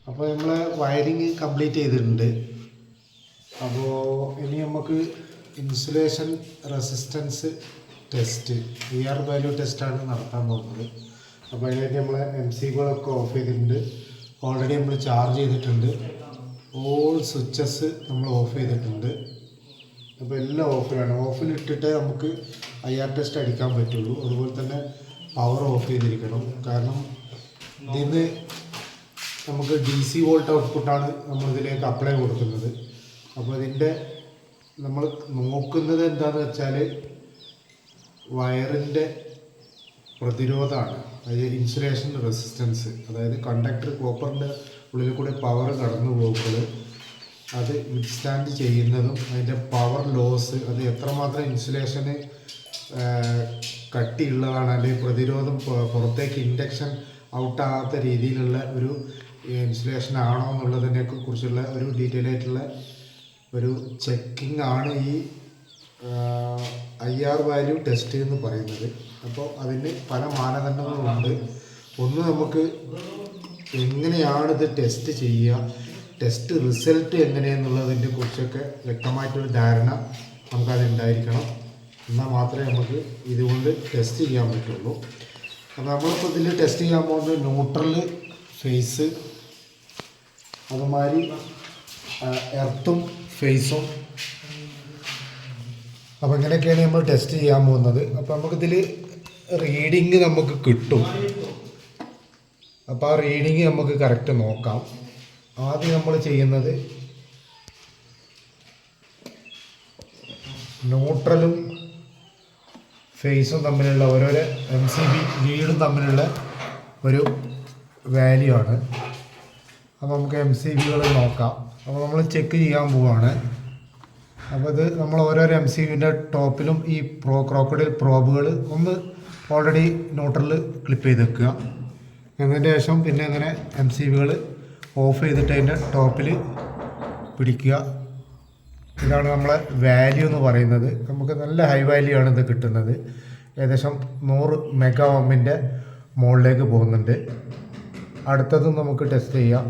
അപ്പോൾ നമ്മൾ wiring complete ചെയ്തിട്ടുണ്ട്. അപ്പോൾ ഇനി നമുക്ക് ഇൻസുലേഷൻ റെസിസ്റ്റൻസ് ടെസ്റ്റ് വാല്യൂ ടെസ്റ്റാണ് നടത്താൻ പോകുന്നത്. അപ്പോൾ അതിനായിട്ട് നമ്മൾ MCBകളൊക്കെ ഓഫ് ചെയ്തിട്ടുണ്ട്. ഓൾറെഡി നമ്മൾ ചാർജ് ചെയ്തിട്ടുണ്ട്. ഓൾ സ്വിച്ചസ് നമ്മൾ ഓഫ് ചെയ്തിട്ടുണ്ട്. അപ്പോൾ എല്ലാം ഓഫിലാണ്. ഓഫിലിട്ടിട്ട് നമുക്ക് ടെസ്റ്റ് അടിക്കാൻ പറ്റുള്ളൂ. അതുപോലെ തന്നെ പവർ ഓഫ് ചെയ്തിരിക്കണം. കാരണം ഇതിന് നമുക്ക് DC വോൾട്ട് ഔട്ട്പുട്ടാണ് നമ്മളിതിലേക്ക് അപ്ലൈ കൊടുക്കുന്നത്. അപ്പോൾ ഇതിൻ്റെ നമ്മൾ നോക്കുന്നത് എന്താണെന്ന് വെച്ചാൽ വയറിൻ്റെ പ്രതിരോധമാണ്, അതായത് ഇൻസുലേഷൻ റെസിസ്റ്റൻസ്. അതായത് കണ്ടക്ടർ കോപ്പറിൻ്റെ ഉള്ളിൽ കൂടെ പവർ കടന്നു പോകുമ്പോൾ അത് വിത്ത്സ്റ്റാൻഡ് ചെയ്യുന്നതും അതിൻ്റെ പവർ ലോസ്, അത് എത്രമാത്രം ഇൻസുലേഷന് കട്ടിയുള്ളതാണ്, അല്ലെങ്കിൽ പ്രതിരോധം പുറത്തേക്ക് ഇൻഡക്ഷൻ ഔട്ടാകാത്ത രീതിയിലുള്ള ഒരു ഇൻസുലേഷൻ ആണോ എന്നുള്ളതിനെ കുറിച്ചുള്ള ഒരു ഡീറ്റെയിൽ ആയിട്ടുള്ള ഒരു ചെക്കിംഗ് ആണ് ഈ വാല്യൂ ടെസ്റ്റ് എന്ന് പറയുന്നത്. അപ്പോൾ അതിന് പല മാനദണ്ഡങ്ങളുണ്ട്. ഒന്ന്, നമുക്ക് എങ്ങനെയാണിത് ടെസ്റ്റ് ചെയ്യുക, ടെസ്റ്റ് റിസൾട്ട് എങ്ങനെയെന്നുള്ളതിനെ കുറിച്ചൊക്കെ വ്യക്തമായിട്ടൊരു ധാരണ നമുക്കതുണ്ടായിരിക്കണം. എന്നാൽ മാത്രമേ നമുക്ക് ഇതുകൊണ്ട് ടെസ്റ്റ് ചെയ്യാൻ പറ്റുള്ളൂ. അപ്പോൾ നമ്മളിപ്പോൾ ഇതിൽ ടെസ്റ്റ് ചെയ്യാൻ പോകുന്നത് ന്യൂട്രൽ, ഫേസ്, അതുമാതിരി എർത്തും ഫേസും. അപ്പോൾ ഇങ്ങനെയൊക്കെയാണ് നമ്മൾ ടെസ്റ്റ് ചെയ്യാൻ പോകുന്നത്. അപ്പോൾ നമുക്കിതിൽ റീഡിങ് നമുക്ക് കിട്ടും. അപ്പോൾ ആ റീഡിങ് നമുക്ക് കറക്റ്റ് നോക്കാം. ആദ്യം നമ്മൾ ചെയ്യുന്നത് ന്യൂട്രലും ഫേസും തമ്മിലുള്ള ഓരോരോ MCB ലീഡും തമ്മിലുള്ള ഒരു വാല്യൂ ആണ്. അപ്പോൾ നമുക്ക് MCBകൾ നോക്കാം. അപ്പോൾ നമ്മൾ ചെക്ക് ചെയ്യാൻ പോവുകയാണ്. അപ്പോൾ ഇത് നമ്മൾ ഓരോരോ MCBൻ്റെ ടോപ്പിലും ഈ ക്രോക്കഡൈൽ പ്രോബുകൾ ഒന്ന് ഓൾറെഡി ന്യൂട്രലിൽ ക്ലിപ്പ് ചെയ്ത് വെക്കുക. എന്നതിന് ശേഷം പിന്നെ അങ്ങനെ MCBകൾ ഓഫ് ചെയ്തിട്ട് അതിൻ്റെ ടോപ്പിൽ പിടിക്കുക. ഇതാണ് നമ്മളെ വാല്യൂ എന്ന് പറയുന്നത്. നമുക്ക് നല്ല ഹൈ വാല്യൂ ആണ് ഇത് കിട്ടുന്നത്. ഏകദേശം 100 മെഗാ ഓമിൻ്റെ മുകളിലേക്ക് പോകുന്നുണ്ട്. അടുത്തതും നമുക്ക് ടെസ്റ്റ് ചെയ്യാം.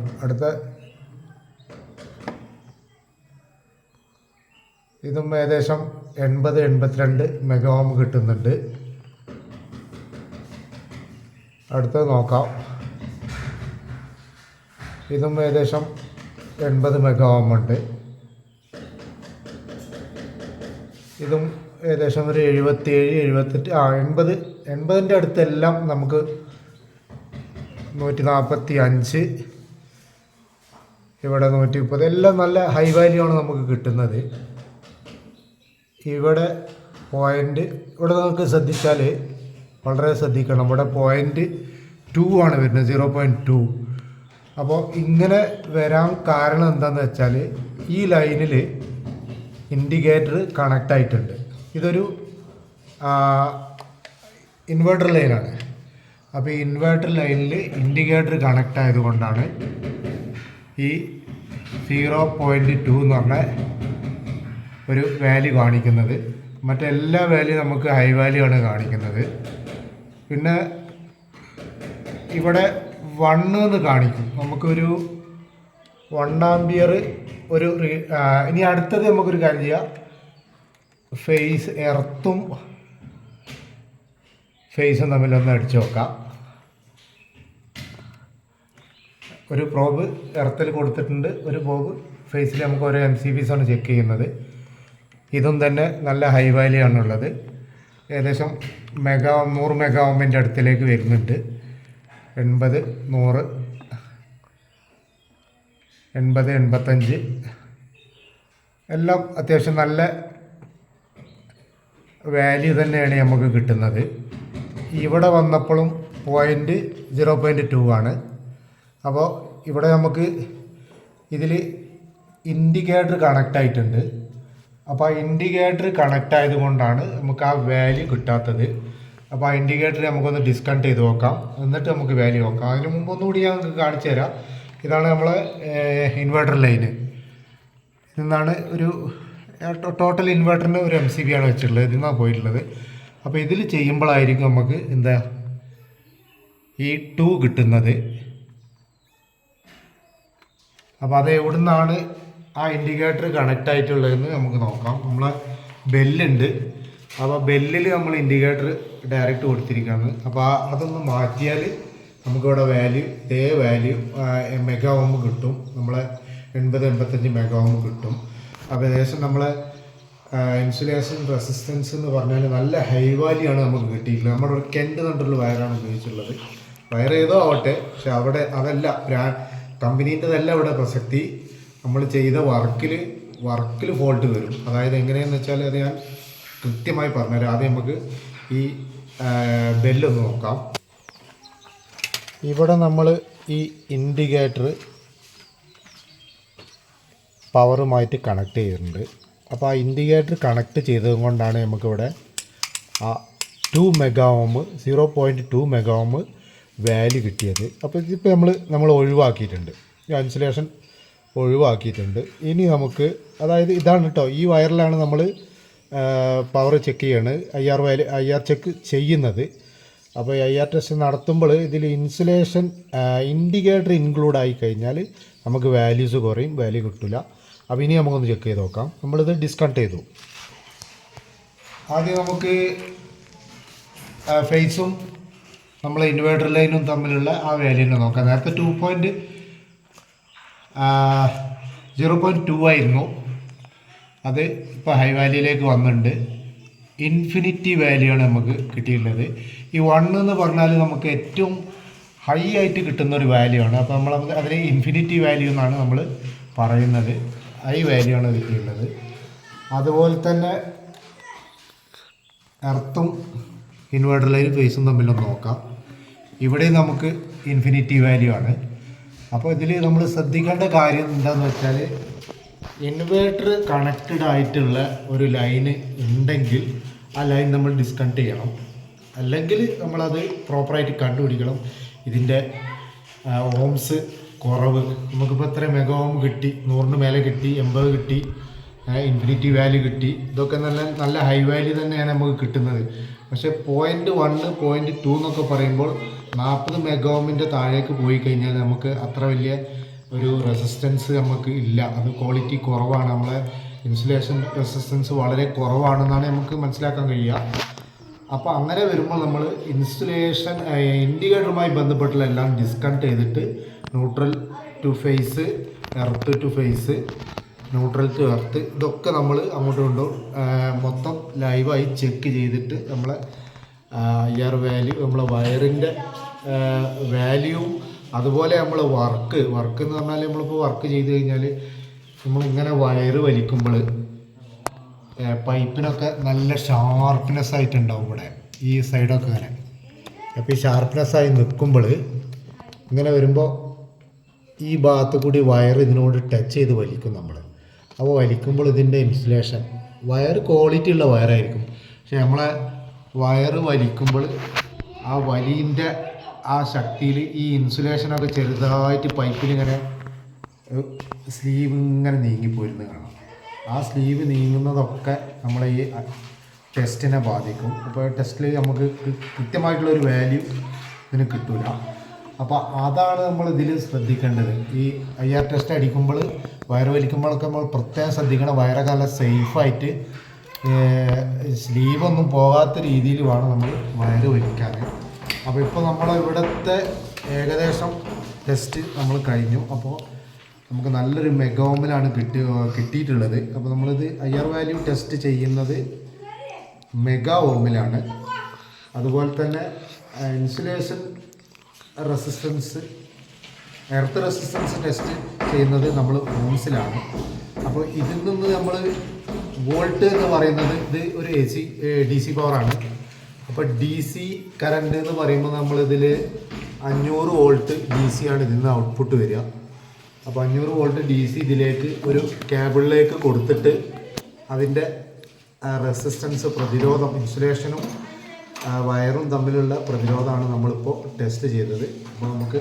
ഇതും ഏകദേശം 80-82 മെഗാ ഓം കിട്ടുന്നുണ്ട്. അടുത്തത് നോക്കാം. ഇതും ഏകദേശം 80 മെഗാ ഓം ഉണ്ട്. ഇതും ഏകദേശം ഒരു 77-78 80ൻ്റെ അടുത്തെല്ലാം നമുക്ക് 145, ഇവിടെ 130, എല്ലാം നല്ല ഹൈ വാല്യൂ ആണ് നമുക്ക് കിട്ടുന്നത്. ഇവിടെ ഇവിടെ നമുക്ക് ശ്രദ്ധിച്ചാൽ വളരെ ശ്രദ്ധിക്കണം. ഇവിടെ 0.2 ആണ് വരുന്നത്, 0.2. അപ്പോൾ ഇങ്ങനെ വരാൻ കാരണം എന്താണെന്ന് വെച്ചാൽ ഈ ലൈനിൽ ഇൻഡിക്കേറ്റർ കണക്റ്റ് ആയിട്ടുണ്ട്. ഇതൊരു ഇൻവെർട്ടർ ലൈനാണ്. അപ്പോൾ ഈ ഇൻവെർട്ടർ ലൈനിൽ ഇൻഡിക്കേറ്റർ കണക്റ്റ് ആയതുകൊണ്ടാണ് ഈ 0.2 എന്ന് പറഞ്ഞ ഒരു വാല്യൂ കാണിക്കുന്നത്. മറ്റെല്ലാ വാല്യൂ നമുക്ക് ഹൈ വാല്യൂ ആണ് കാണിക്കുന്നത്. പിന്നെ ഇവിടെ 1 എന്ന് കാണിക്കും. നമുക്കൊരു 1 ആംപിയർ ഒരു ഇനി അടുത്തത് നമുക്കൊരു കാര്യം ചെയ്യാം. എർത്തും ഫേസും തമ്മിലൊന്ന് അടിച്ചു നോക്കാം. ഒരു പ്രോബ് എർത്തിൽ കൊടുത്തിട്ടുണ്ട്, ഒരു പ്രോബ് ഫേസിൽ. നമുക്ക് ഓരോ MCBs ആണ് ചെക്ക് ചെയ്യുന്നത്. ഇതും തന്നെ നല്ല ഹൈ വാല്യൂ ആണുള്ളത്. ഏകദേശം 100 മെഗാ ഓമിൻ്റെ അടുത്തിലേക്ക് വരുന്നുണ്ട്. 80, 100, 80, 85 എല്ലാം അത്യാവശ്യം നല്ല വാല്യൂ തന്നെയാണ് നമുക്ക് കിട്ടുന്നത്. ഇവിടെ വന്നപ്പോഴും 0.2 ആണ്. അപ്പോൾ ഇവിടെ നമുക്ക് ഇതിൽ ഇൻഡിക്കേറ്റർ കണക്റ്റ് ആയിട്ടുണ്ട്. അപ്പോൾ ആ ഇൻഡിക്കേറ്റർ കണക്റ്റ് ആയതുകൊണ്ടാണ് നമുക്ക് ആ വാല്യൂ കിട്ടാത്തത്. അപ്പോൾ ആ ഇൻഡിക്കേറ്റർ നമുക്കൊന്ന് ഡിസ്കണക്ട് ചെയ്ത് നോക്കാം. എന്നിട്ട് നമുക്ക് വാല്യൂ നോക്കാം. അതിന് മുമ്പ് ഒന്നുകൂടി ഞാൻ നിങ്ങൾക്ക് കാണിച്ചു തരാം. ഇതാണ് നമ്മളെ ഇൻവെർട്ടർ ലൈന്. ഇതെന്നാണ് ഒരു ടോട്ടൽ ഇൻവെർട്ടറിന് ഒരു MCB ആണ് വെച്ചിട്ടുള്ളത്. ഇതിൽ നിന്നാണ് പോയിട്ടുള്ളത്. അപ്പോൾ ഇതിൽ ചെയ്യുമ്പോഴായിരിക്കും നമുക്ക് ഈ 2 കിട്ടുന്നത്. അപ്പോൾ അത് എവിടെ നിന്നാണ് ആ ഇൻഡിക്കേറ്റർ കണക്റ്റ് ആയിട്ടുള്ളതെന്ന് നമുക്ക് നോക്കാം. നമ്മളെ ബെല്ലുണ്ട്, അപ്പോൾ ബെല്ലിൽ നമ്മൾ ഇൻഡിക്കേറ്റർ ഡയറക്റ്റ് കൊടുത്തിരിക്കുകയാണ്. അപ്പോൾ അതൊന്ന് മാറ്റിയാൽ നമുക്കിവിടെ വാല്യൂ ഇതേ വാല്യൂ മെഗാ ഓം കിട്ടും. നമ്മളെ 80-85 മെഗാ ഓം കിട്ടും. അപ്പോൾ ഏകദേശം നമ്മളെ ഇൻസുലേഷൻ റെസിസ്റ്റൻസ് എന്ന് പറഞ്ഞാൽ നല്ല ഹൈ വാല്യൂ ആണ് നമുക്ക് കിട്ടിയിട്ടുള്ളത്. നമ്മുടെ ഒരു കെൻഡ് കണ്ടുള്ള വയറാണ് ഉപയോഗിച്ചിട്ടുള്ളത്. വയർ ഏതോ ആവട്ടെ, പക്ഷെ അവിടെ അതല്ല കമ്പനീൻ്റെതല്ല ഇവിടെ പ്രസക്തി. നമ്മൾ ചെയ്ത വർക്കിൽ ഫോൾട്ട് വരും. അതായത് എങ്ങനെയാണെന്ന് വെച്ചാൽ അത് ഞാൻ കൃത്യമായി പറഞ്ഞുതരാം. ആദ്യം നമുക്ക് ഈ ബെല്ലൊന്ന് നോക്കാം. ഇവിടെ നമ്മൾ ഈ ഇൻഡിക്കേറ്റർ പവറുമായിട്ട് കണക്ട് ചെയ്തിട്ടുണ്ട്. അപ്പോൾ ആ ഇൻഡിക്കേറ്റർ കണക്ട് ചെയ്തത് കൊണ്ടാണ് നമുക്കിവിടെ ആ 2 mega ohm 0.2 mega ohm value കിട്ടിയത്. അപ്പോൾ ഇതിപ്പോൾ നമ്മൾ ഒഴിവാക്കിയിട്ടുണ്ട്, ഇൻസുലേഷൻ ഒഴിവാക്കിയിട്ടുണ്ട്. ഇനി നമുക്ക് അതായത് ഇതാണ് കേട്ടോ, ഈ വയറിലാണ് നമ്മൾ പവർ ചെക്ക് ചെയ്യാണ്, IR ചെക്ക് ചെയ്യുന്നത്. അപ്പോൾ IR ടെസ്റ്റ് നടത്തുമ്പോൾ ഇതിൽ ഇൻസുലേഷൻ ഇൻഡിക്കേറ്റർ ഇൻക്ലൂഡ് ആയി കഴിഞ്ഞാൽ നമുക്ക് വാല്യൂസ് കുറയും, വാല്യൂ കിട്ടില്ല. അപ്പോൾ ഇനി നമുക്കൊന്ന് ചെക്ക് ചെയ്ത് നോക്കാം. നമ്മളിത് ഡിസ്കണക്ട് ചെയ്തു. ആദ്യം നമുക്ക് ഫേസും നമ്മളെ ഇൻവേർട്ടർ ലൈനും തമ്മിലുള്ള ആ വാല്യൂനെ നോക്കാം. നേരത്തെ 0.2 ആയിരുന്നു, അത് ഇപ്പോൾ ഹൈ വാല്യൂയിലേക്ക് വന്നിട്ടുണ്ട്. ഇൻഫിനിറ്റി വാല്യൂ ആണ് നമുക്ക് കിട്ടിയിട്ടുള്ളത്. ഈ 1 എന്ന് പറഞ്ഞാൽ നമുക്ക് ഏറ്റവും ഹൈ ആയിട്ട് കിട്ടുന്ന ഒരു വാല്യൂ ആണ്. അപ്പോൾ നമ്മൾ അതിന് ഇൻഫിനിറ്റി വാല്യൂ എന്നാണ് നമ്മൾ പറയുന്നത്. ഹൈ വാല്യൂ ആണ് കിട്ടിയിട്ടുള്ളത്. അതുപോലെ തന്നെ എർത്തും ഇൻവേർട്ടർ ലൈനും ഫേസും തമ്മിലൊന്ന് നോക്കാം. ഇവിടെ നമുക്ക് ഇൻഫിനിറ്റി വാല്യൂ ആണ്. അപ്പോൾ ഇതിൽ നമ്മൾ ശ്രദ്ധിക്കേണ്ട കാര്യം എന്താണെന്ന് വെച്ചാൽ, ഇൻവേർട്ടർ കണക്റ്റഡ് ആയിട്ടുള്ള ഒരു ലൈന് ഉണ്ടെങ്കിൽ ആ ലൈൻ നമ്മൾ ഡിസ്കണക്ട് ചെയ്യണം. അല്ലെങ്കിൽ നമ്മളത് പ്രോപ്പറായിട്ട് കണ്ടുപിടിക്കണം. ഇതിൻ്റെ ഓംസ് കുറവ് നമുക്കിപ്പോൾ എത്ര മെഗാ ഓം കിട്ടി, 100 മേലെ കിട്ടി, 80 കിട്ടി, ഇൻഫിനിറ്റി വാല്യൂ കിട്ടി. ഇതൊക്കെ നല്ല ഹൈ വാല്യൂ തന്നെയാണ് നമുക്ക് കിട്ടുന്നത്. പക്ഷേ 0.1 0.2 എന്നൊക്കെ പറയുമ്പോൾ 40 മെഗാ ഓമിൻ്റെ താഴേക്ക് പോയി കഴിഞ്ഞാൽ നമുക്ക് അത്ര വലിയ ഒരു റെസിസ്റ്റൻസ് നമുക്ക് ഇല്ല. അത് ക്വാളിറ്റി കുറവാണ്. നമ്മളെ ഇൻസുലേഷൻ റെസിസ്റ്റൻസ് വളരെ കുറവാണെന്നാണ് നമുക്ക് മനസ്സിലാക്കാൻ കഴിയുക. അപ്പോൾ അങ്ങനെ വരുമ്പോൾ നമ്മൾ ഇൻസുലേഷൻ ഇൻഡിക്കേറ്ററുമായി ബന്ധപ്പെട്ടുള്ള എല്ലാം ഡിസ്കണക്ട് ചെയ്തിട്ട് neutral to phase, earth to phase, neutral to earth, ഇതൊക്കെ നമ്മൾ അങ്ങോട്ടും ഇങ്ങോട്ടും മൊത്തം ലൈവായി ചെക്ക് ചെയ്തിട്ട് നമ്മളെ IR വാല്യൂ, നമ്മളെ വയറിൻ്റെ വാല്യൂ, അതുപോലെ നമ്മൾ വർക്ക് എന്ന് പറഞ്ഞാൽ നമ്മളിപ്പോൾ വർക്ക് ചെയ്ത് കഴിഞ്ഞാൽ നമ്മളിങ്ങനെ വയറ് വലിക്കുമ്പോൾ പൈപ്പിനൊക്കെ നല്ല ഷാർപ്പ്നെസ് ആയിട്ടുണ്ടാവും ഇവിടെ ഈ സൈഡൊക്കെ ഇങ്ങനെ. അപ്പോൾ ഈ ഷാർപ്പ്നെസ്സായി നിൽക്കുമ്പോൾ ഇങ്ങനെ വരുമ്പോൾ ഈ ഭാഗത്ത് കൂടി വയർ ഇതിനോട് ടച്ച് ചെയ്ത് വലിക്കും നമ്മൾ. അപ്പോൾ വലിക്കുമ്പോൾ ഇതിൻ്റെ ഇൻസുലേഷൻ വയർ ക്വാളിറ്റി ഉള്ള വയറായിരിക്കും. പക്ഷെ നമ്മളെ വയറ് വലിക്കുമ്പോൾ ആ വലിൻ്റെ ആ ശക്തിയിൽ ഈ ഇൻസുലേഷനൊക്കെ ചെറുതായിട്ട് പൈപ്പിലിങ്ങനെ സ്ലീവ് ഇങ്ങനെ നീങ്ങിപ്പോരുന്നത് കാണാം. ആ സ്ലീവ് നീങ്ങുന്നതൊക്കെ നമ്മളെ ഈ ടെസ്റ്റിനെ ബാധിക്കും. അപ്പോൾ ടെസ്റ്റിൽ നമുക്ക് കൃത്യമായിട്ടുള്ളൊരു വാല്യൂ ഇതിന് കിട്ടില്ല. അപ്പോൾ അതാണ് നമ്മൾ ഇതിൽ ശ്രദ്ധിക്കേണ്ടത്. ഈ IR ടെസ്റ്റ് അടിക്കുമ്പോൾ വയറ് വലിക്കുമ്പോഴൊക്കെ നമ്മൾ പ്രത്യേകം ശ്രദ്ധിക്കണം. വയറൊക്കെ നല്ല സേഫായിട്ട് സ്ലീവൊന്നും പോകാത്ത രീതിയിൽ വേണം നമ്മൾ വയറ് വലിക്കാൻ. അപ്പോൾ ഇപ്പോൾ നമ്മൾ ഇവിടുത്തെ ഏകദേശം ടെസ്റ്റ് നമ്മൾ കഴിഞ്ഞു. അപ്പോൾ നമുക്ക് നല്ലൊരു മെഗാ ഓമിലാണ് കിട്ടിയിട്ടുള്ളത്. അപ്പോൾ നമ്മളിത് IR വാല്യൂ ടെസ്റ്റ് ചെയ്യുന്നത് മെഗാ ഓമിലാണ്. അതുപോലെ തന്നെ insulation resistance, earth resistance test ചെയ്യുന്നത് നമ്മൾ ഓംസിലാണ്. അപ്പോൾ ഇതിൽ നിന്ന് നമ്മൾ വോൾട്ട് എന്ന് പറയുന്നത് ഇത് ഒരു DC പവറാണ്. അപ്പോൾ DC കറണ്ട് എന്ന് പറയുമ്പോൾ നമ്മളിതിൽ 500 വോൾട്ട് DC ആണ് ഇതിൽ നിന്ന് ഔട്ട്പുട്ട് വരിക. അപ്പോൾ 500 വോൾട്ട് DC ഇതിലേക്ക് ഒരു കേബിളിലേക്ക് കൊടുത്തിട്ട് അതിൻ്റെ റെസിസ്റ്റൻസ്, പ്രതിരോധം, ഇൻസുലേഷനും വയറും തമ്മിലുള്ള പ്രതിരോധമാണ് നമ്മളിപ്പോൾ ടെസ്റ്റ് ചെയ്തത്. അപ്പോൾ നമുക്ക്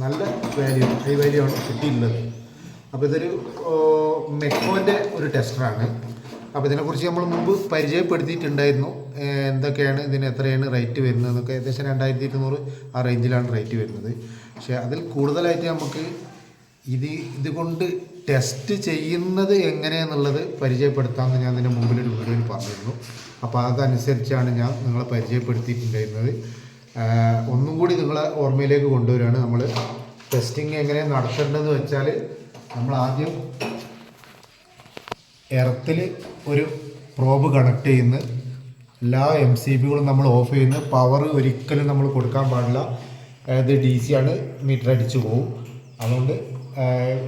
നല്ല വാല്യൂ, ഹൈ വാല്യൂ ആണ് കിട്ടിയിട്ടുള്ളത്. അപ്പോൾ ഇതൊരു മെക്കോൻ്റെ ഒരു ടെസ്റ്ററാണ്. അപ്പോൾ ഇതിനെക്കുറിച്ച് നമ്മൾ മുമ്പ് പരിചയപ്പെടുത്തിയിട്ടുണ്ടായിരുന്നു. എന്തൊക്കെയാണ് ഇതിന്, എത്രയാണ് റേറ്റ് വരുന്നതെന്നൊക്കെ. ഏകദേശം 2200 ആ റേഞ്ചിലാണ് റേറ്റ് വരുന്നത്. പക്ഷേ അതിൽ കൂടുതലായിട്ട് നമുക്ക് ഇതുകൊണ്ട് ടെസ്റ്റ് ചെയ്യുന്നത് എങ്ങനെയാണെന്നുള്ളത് പരിചയപ്പെടുത്താമെന്ന് ഞാൻ ഇതിൻ്റെ മുമ്പിലൊരു വീഡിയോയിൽ പറഞ്ഞിരുന്നു. അപ്പോൾ അതനുസരിച്ചാണ് ഞാൻ നിങ്ങളെ പരിചയപ്പെടുത്തിയിട്ടുണ്ടായിരുന്നത്. ഒന്നും കൂടി നിങ്ങളെ ഓർമ്മയിലേക്ക് കൊണ്ടുവരികയാണ്. നമ്മൾ ടെസ്റ്റിങ് എങ്ങനെ നടത്തേണ്ടതെന്ന് വെച്ചാൽ, നമ്മൾ ആദ്യം എർത്തിൽ ഒരു പ്രോബ് കണക്ട് ചെയ്യുന്നു. എല്ലാ MCBകളും നമ്മൾ ഓഫ് ചെയ്യുന്നു. പവർ ഒരിക്കലും നമ്മൾ കൊടുക്കാൻ പാടില്ല. ഇത് DC ആണ്, മീറ്റർ അടിച്ചു പോകും. അതുകൊണ്ട്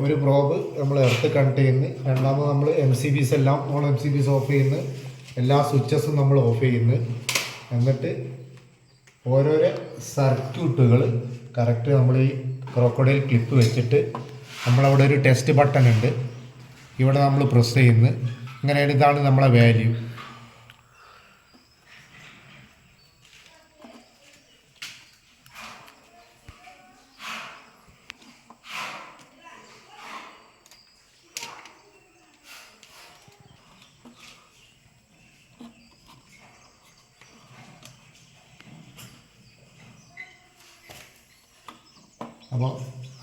ഒരു പ്രോബ് നമ്മൾ എർത്ത് കണക്ട് ചെയ്യുന്നു. രണ്ടാമത് നമ്മൾ MCBs എല്ലാം MCBs ഓഫ് ചെയ്യുന്നു. എല്ലാ സ്വിച്ചസും നമ്മൾ ഓഫ് ചെയ്യുന്നു. എന്നിട്ട് ഓരോരോ സർക്യൂട്ടുകൾ കറക്റ്റ് നമ്മൾ ഈ ക്രോക്കോഡൈൽ ക്ലിപ്പ് വെച്ചിട്ട് നമ്മളവിടെ ഒരു ടെസ്റ്റ് ബട്ടൺ ഉണ്ട്, ഇവിടെ നമ്മൾ പ്രസ് ചെയ്യുന്നു. ഇങ്ങനെയാണ്, ഇതാണ് നമ്മളെ വാല്യൂ. അപ്പോൾ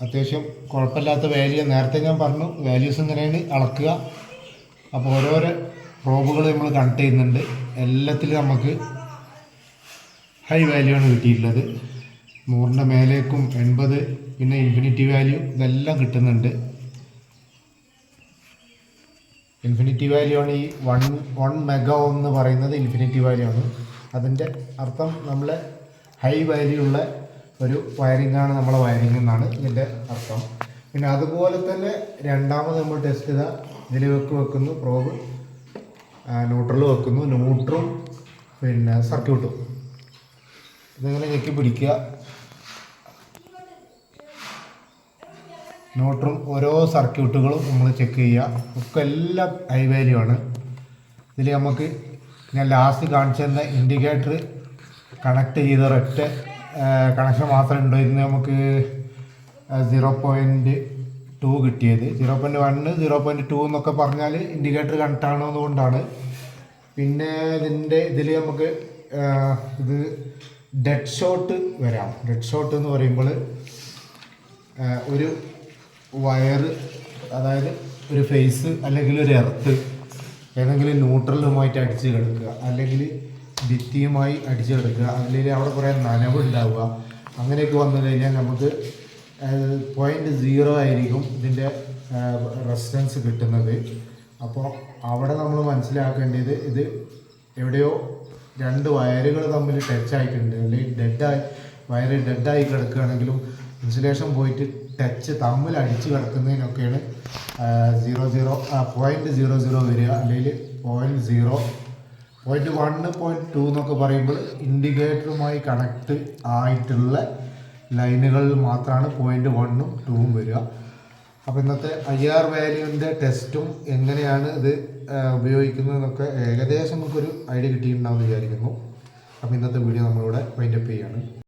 അത്യാവശ്യം കുഴപ്പമില്ലാത്ത വാല്യൂ, നേരത്തെ ഞാൻ പറഞ്ഞു വാല്യൂസ് ഇങ്ങനെയാണ് അളക്കുക. അപ്പോൾ ഓരോരോ പ്രോബുകൾ നമ്മൾ കണക്ട് ചെയ്യുന്നുണ്ട്. എല്ലാത്തിലും നമുക്ക് ഹൈ വാല്യൂ ആണ് കിട്ടിയിട്ടുള്ളത്. 100ൻ്റെ മേലേക്കും 80, പിന്നെ ഇൻഫിനിറ്റി വാല്യൂ, ഇതെല്ലാം കിട്ടുന്നുണ്ട്. ഇൻഫിനിറ്റി വാല്യൂ ആണ് ഈ 1 മെഗാ എന്ന് പറയുന്നത്. ഇൻഫിനിറ്റി വാല്യൂ ആണ്. അതിൻ്റെ അർത്ഥം നമ്മളെ ഹൈ വാല്യൂ ഉള്ള ഒരു വയറിംഗ് ആണ് നമ്മളെ വയറിംഗ് എന്നാണ് ഇതിൻ്റെ അർത്ഥം. പിന്നെ അതുപോലെ തന്നെ രണ്ടാമത് നമ്മൾ ടെസ്റ്റ് ചെയ്ത ഇതിൽ വെക്കുന്നു പ്രോബ്, ന്യൂട്രൽ വെക്കുന്നു. ന്യൂട്രും പിന്നെ സർക്യൂട്ടും ഇതിങ്ങനെ ഞെക്കി പിടിക്കുക. ന്യൂട്രും ഓരോ സർക്യൂട്ടുകളും നമ്മൾ ചെക്ക് ചെയ്യുക. ഒക്കെ എല്ലാം ഹൈ വാല്യൂ ആണ്. ഇതിൽ നമുക്ക് ഞാൻ ലാസ്റ്റ് കാണിച്ചു തന്ന ഇൻഡിക്കേറ്റർ കണക്ട് ചെയ്ത ഒരൊറ്റ കണക്ഷൻ മാത്രമേ ഉണ്ടായിരുന്നു. നമുക്ക് 0.2 കിട്ടിയത്. 0.1 0.2 എന്നൊക്കെ പറഞ്ഞാൽ ഇൻഡിക്കേറ്റർ കണക്ട് ആണതുകൊണ്ടാണ്. പിന്നെ ഇതിൽ നമുക്ക് ഇത് ഡെഡ് ഷോട്ട് വരാം. ഡെഡ് ഷോട്ട് എന്ന് പറയുമ്പോൾ ഒരു വയർ, അതായത് ഒരു ഫേസ് അല്ലെങ്കിൽ ഒരു എർത്ത് ഏതെങ്കിലും ന്യൂട്രലുമായിട്ട് അടിച്ച് കിടക്കുക, അല്ലെങ്കിൽ ഭിത്തിയുമായി അടിച്ചു കിടക്കുക, അല്ലെങ്കിൽ അവിടെ കുറേ നനവുണ്ടാവുക, അങ്ങനെയൊക്കെ വന്നു കഴിഞ്ഞാൽ നമുക്ക് 0.0 ആയിരിക്കും ഇതിൻ്റെ റെസിസ്റ്റൻസ് കിട്ടുന്നത്. അപ്പോൾ അവിടെ നമ്മൾ മനസ്സിലാക്കേണ്ടത്, ഇത് എവിടെയോ 2 വയറുകൾ തമ്മിൽ ടച്ച് ആയിട്ടുണ്ട്, അല്ലെങ്കിൽ വയറ് ഡെഡായി കിടക്കുകയാണെങ്കിലും ഇൻസുലേഷൻ പോയിട്ട് ടച്ച് തമ്മിൽ അടിച്ച് കിടക്കുന്നതിനൊക്കെയാണ് 0.00 വരിക. അല്ലെങ്കിൽ 0.1 0.2 എന്നൊക്കെ പറയുമ്പോൾ ഇൻഡിക്കേറ്ററുമായി കണക്ട് ആയിട്ടുള്ള ലൈനുകളിൽ മാത്രമാണ് 0.1ഉം 2ഉം വരിക. അപ്പോൾ ഇന്നത്തെ IR വാല്യൂവിൻ്റെ ടെസ്റ്റും എങ്ങനെയാണ് ഇത് ഉപയോഗിക്കുന്നതെന്നൊക്കെ ഏകദേശം നമുക്കൊരു ഐഡിയ കിട്ടിയിട്ടുണ്ടാവുമെന്ന് വിചാരിക്കുന്നു. അപ്പോൾ ഇന്നത്തെ വീഡിയോ നമ്മളിവിടെ വൈൻഡപ്പ് ചെയ്യുകയാണ്.